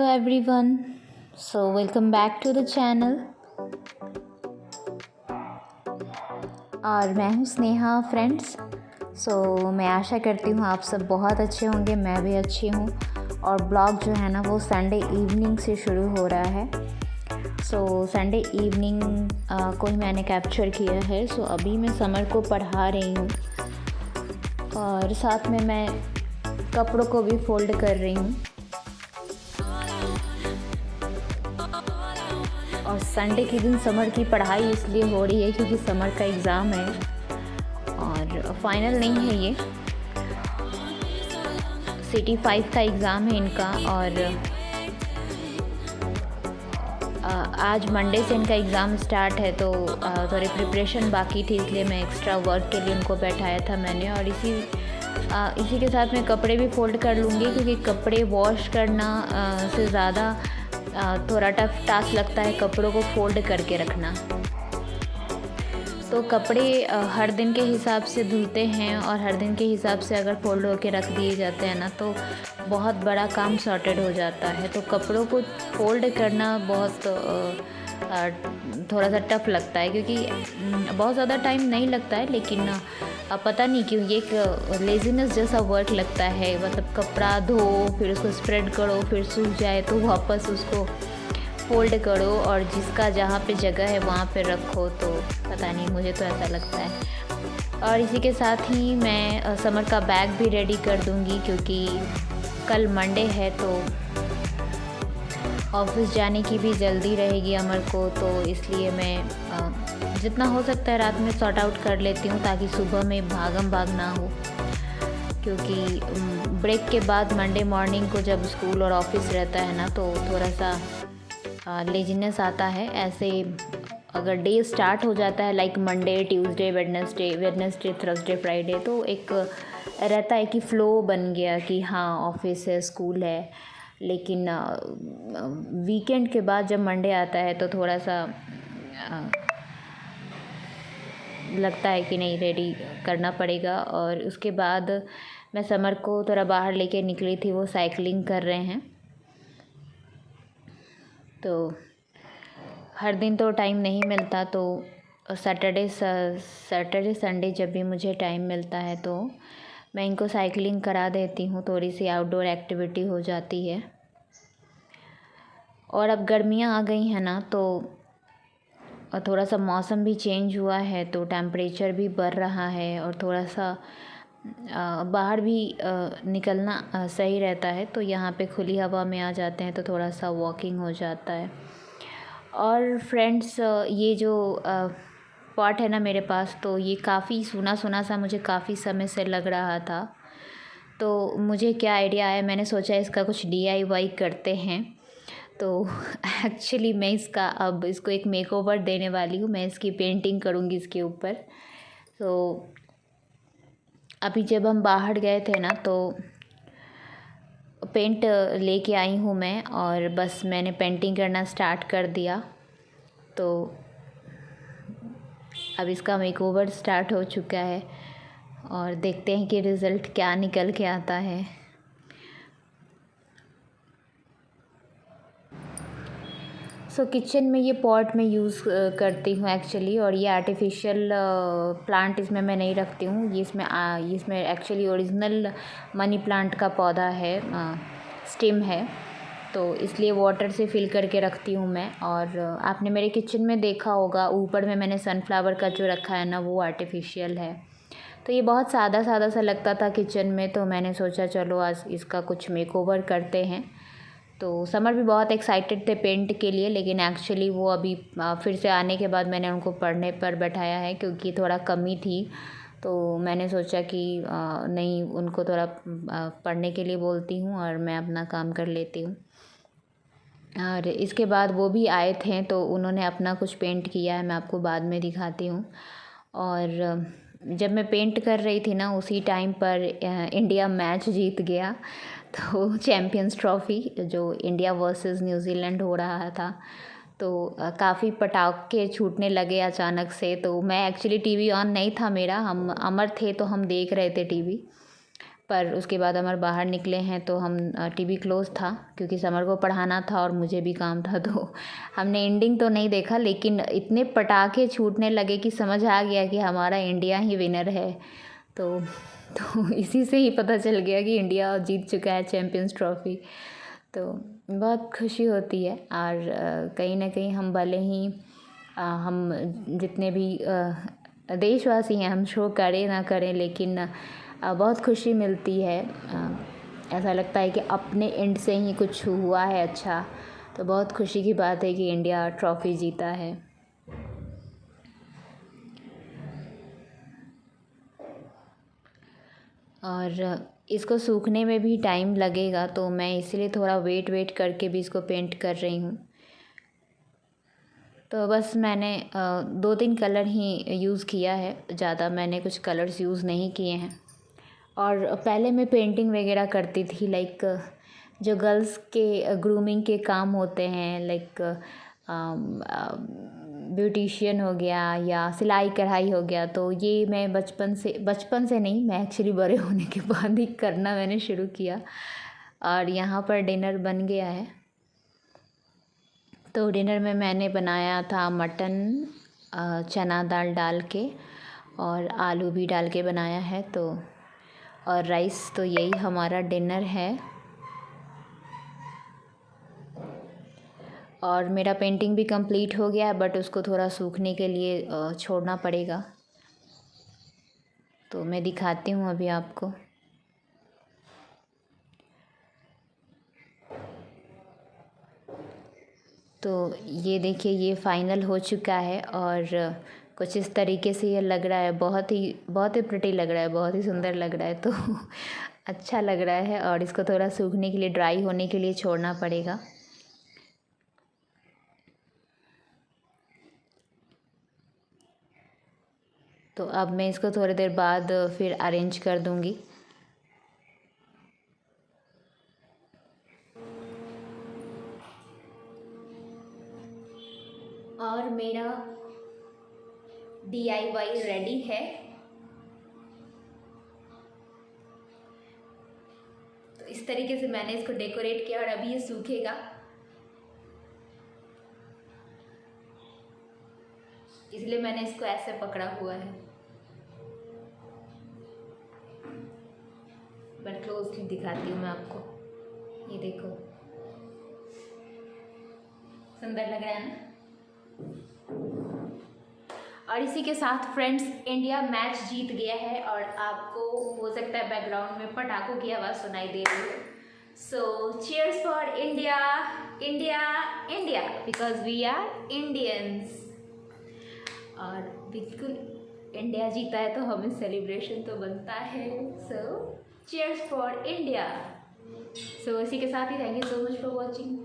everyone. Welcome back to the channel. और मैं हूँ स्नेहा फ्रेंड्स। मैं आशा करती हूँ आप सब बहुत अच्छे होंगे, मैं भी अच्छी हूँ। और ब्लॉग जो है ना वो संडे इवनिंग से शुरू हो रहा है। संडे इवनिंग को ही मैंने कैप्चर किया है। अभी मैं समर को पढ़ा रही हूँ और साथ में मैं कपड़ों को भी फोल्ड कर रही हूँ। और संडे के दिन समर की पढ़ाई इसलिए हो रही है क्योंकि समर का एग्ज़ाम है और फाइनल नहीं है, ये सिटी 5 का एग्ज़ाम है इनका। और आज मंडे से इनका एग्ज़ाम स्टार्ट है, तो थोड़ी प्रिपरेशन बाकी थी, इसलिए मैं एक्स्ट्रा वर्क के लिए उनको बैठाया था मैंने। और इसी के साथ मैं कपड़े भी फोल्ड कर लूँगी क्योंकि कपड़े वॉश करना से ज़्यादा थोड़ा टफ टास्क लगता है कपड़ों को फोल्ड करके रखना। तो कपड़े हर दिन के हिसाब से धुलते हैं और हर दिन के हिसाब से अगर फोल्ड होके रख दिए जाते हैं ना तो बहुत बड़ा काम सॉर्टेड हो जाता है। तो कपड़ों को फोल्ड करना बहुत थोड़ा सा टफ लगता है क्योंकि बहुत ज़्यादा टाइम नहीं लगता है, लेकिन पता नहीं क्यों ये एक लेज़ीनेस जैसा वर्क लगता है। मतलब कपड़ा धो, फिर उसको स्प्रेड करो, फिर सूख जाए तो वापस उसको फोल्ड करो और जिसका जहाँ पे जगह है वहाँ पे रखो। तो पता नहीं, मुझे तो ऐसा लगता है। और इसी के साथ ही मैं समर का बैग भी रेडी कर दूँगी क्योंकि कल मंडे है तो ऑफिस जाने की भी जल्दी रहेगी अमर को। तो इसलिए मैं जितना हो सकता है रात में सॉर्ट आउट कर लेती हूँ ताकि सुबह में भागम भाग ना हो। क्योंकि ब्रेक के बाद मंडे मॉर्निंग को जब स्कूल और ऑफिस रहता है ना तो थोड़ा सा लेजीनेस आता है। ऐसे अगर डे स्टार्ट हो जाता है like Monday, Tuesday, Wednesday, Thursday, Friday, तो एक रहता है कि फ़्लो बन गया कि हाँ ऑफिस है, स्कूल है। लेकिन वीकेंड के बाद जब मंडे आता है तो थोड़ा सा लगता है कि नहीं, रेडी करना पड़ेगा। और उसके बाद मैं समर को थोड़ा बाहर लेके निकली थी, वो साइकिलिंग कर रहे हैं। तो हर दिन तो टाइम नहीं मिलता, तो सैटरडे संडे जब भी मुझे टाइम मिलता है तो मैं इनको साइकिलिंग करा देती हूँ। थोड़ी सी आउटडोर एक्टिविटी हो जाती है। और अब गर्मियाँ आ गई हैं ना तो थोड़ा सा मौसम भी चेंज हुआ है तो टेम्परेचर भी बढ़ रहा है और थोड़ा सा बाहर भी निकलना सही रहता है। तो यहाँ पे खुली हवा में आ जाते हैं तो थोड़ा सा वॉकिंग हो जाता है। और फ्रेंड्स, ये जो पॉट है ना मेरे पास, तो ये काफ़ी सूना सूना सा मुझे काफ़ी समय से लग रहा था। तो मुझे क्या आइडिया आया, मैंने सोचा इसका कुछ DIY करते हैं। तो एक्चुअली मैं अब इसको एक मेकओवर देने वाली हूँ। मैं इसकी पेंटिंग करूँगी इसके ऊपर। तो अभी जब हम बाहर गए थे ना तो पेंट लेके आई हूँ मैं और बस मैंने पेंटिंग करना स्टार्ट कर दिया। तो अब इसका मेकओवर स्टार्ट हो चुका है और देखते हैं कि रिज़ल्ट क्या निकल के आता है। किचन में ये पॉट मैं यूज़ करती हूँ एक्चुअली। और ये आर्टिफिशियल प्लांट इसमें मैं नहीं रखती हूँ। इसमें एक्चुअली ओरिजिनल मनी प्लांट का पौधा है, स्टेम है, तो इसलिए वाटर से फिल करके रखती हूँ मैं। और आपने मेरे किचन में देखा होगा, ऊपर में मैंने सनफ्लावर का जो रखा है ना वो आर्टिफिशियल है। तो ये बहुत सादा सादा सा लगता था किचन में, तो मैंने सोचा चलो आज इसका कुछ मेकओवर करते हैं। तो समर भी बहुत एक्साइटेड थे पेंट के लिए, लेकिन एक्चुअली वो अभी फिर से आने के बाद मैंने उनको पढ़ने पर बैठाया है क्योंकि थोड़ा कमी थी। तो मैंने सोचा कि नहीं, उनको थोड़ा पढ़ने के लिए बोलती हूँ और मैं अपना काम कर लेती हूँ। और इसके बाद वो भी आए थे तो उन्होंने अपना कुछ पेंट किया है, मैं आपको बाद में दिखाती हूँ। और जब मैं पेंट कर रही थी ना उसी टाइम पर इंडिया मैच जीत गया। तो चैम्पियंस ट्रॉफ़ी जो इंडिया वर्सेस न्यूज़ीलैंड हो रहा था, तो काफ़ी पटाखे छूटने लगे अचानक से। तो मैं एक्चुअली टीवी ऑन नहीं था मेरा, हम अमर थे तो हम देख रहे थे टीवी। पर उसके बाद हमारे बाहर निकले हैं तो हम टीवी क्लोज़ था क्योंकि समर को पढ़ाना था और मुझे भी काम था, तो हमने एंडिंग तो नहीं देखा, लेकिन इतने पटाखे छूटने लगे कि समझ आ गया कि हमारा इंडिया ही विनर है। तो इसी से ही पता चल गया कि इंडिया जीत चुका है चैम्पियंस ट्रॉफ़ी। तो बहुत खुशी होती है। और कहीं ना कहीं हम भले ही हम जितने भी देशवासी हैं, हम शो करें ना करें, लेकिन बहुत खुशी मिलती है। ऐसा लगता है कि अपने एंड से ही कुछ हुआ है अच्छा, तो बहुत खुशी की बात है कि इंडिया ट्रॉफ़ी जीता है। और इसको सूखने में भी टाइम लगेगा, तो मैं इसलिए थोड़ा वेट करके भी इसको पेंट कर रही हूँ। तो बस मैंने 2-3 कलर ही यूज़ किया है, ज़्यादा मैंने कुछ कलर्स यूज़ नहीं किए हैं। और पहले मैं पेंटिंग वगैरह करती थी, लाइक जो गर्ल्स के ग्रूमिंग के काम होते हैं, लाइक ब्यूटिशियन हो गया या सिलाई कढ़ाई हो गया, तो ये मैं बचपन से नहीं, मैं एक्चुअली बड़े होने के बाद ही करना मैंने शुरू किया। और यहाँ पर डिनर बन गया है। तो डिनर में मैंने बनाया था मटन, चना दाल डाल के और आलू भी डाल के बनाया है, तो और राइस। तो यही हमारा डिनर है। और मेरा पेंटिंग भी कंप्लीट हो गया है, बट उसको थोड़ा सूखने के लिए छोड़ना पड़ेगा। तो मैं दिखाती हूँ अभी आपको। तो ये देखिए, ये फाइनल हो चुका है और कुछ इस तरीके से ये लग रहा है। बहुत ही प्रिटी लग रहा है, बहुत ही सुंदर लग रहा है। तो अच्छा लग रहा है। और इसको थोड़ा सूखने के लिए, ड्राई होने के लिए छोड़ना पड़ेगा। तो अब मैं इसको थोड़ी देर बाद फिर अरेंज कर दूँगी। और मेरा DIY रेडी है। तो इस तरीके से मैंने इसको डेकोरेट किया और अभी ये सूखेगा। इसलिए मैंने इसको ऐसे पकड़ा हुआ है। बट क्लोजली दिखाती हूँ मैं आपको, ये देखो, सुंदर लग रहा है ना। और इसी के साथ फ्रेंड्स, इंडिया मैच जीत गया है। और आपको हो सकता है बैकग्राउंड में पटाखों की आवाज़ सुनाई दे रही हो। So cheers for India, India, India, because we are Indians. और बिल्कुल इंडिया जीता है तो हमें सेलिब्रेशन तो बनता है। So cheers for India. So इसी के साथ ही thank you so much for watching.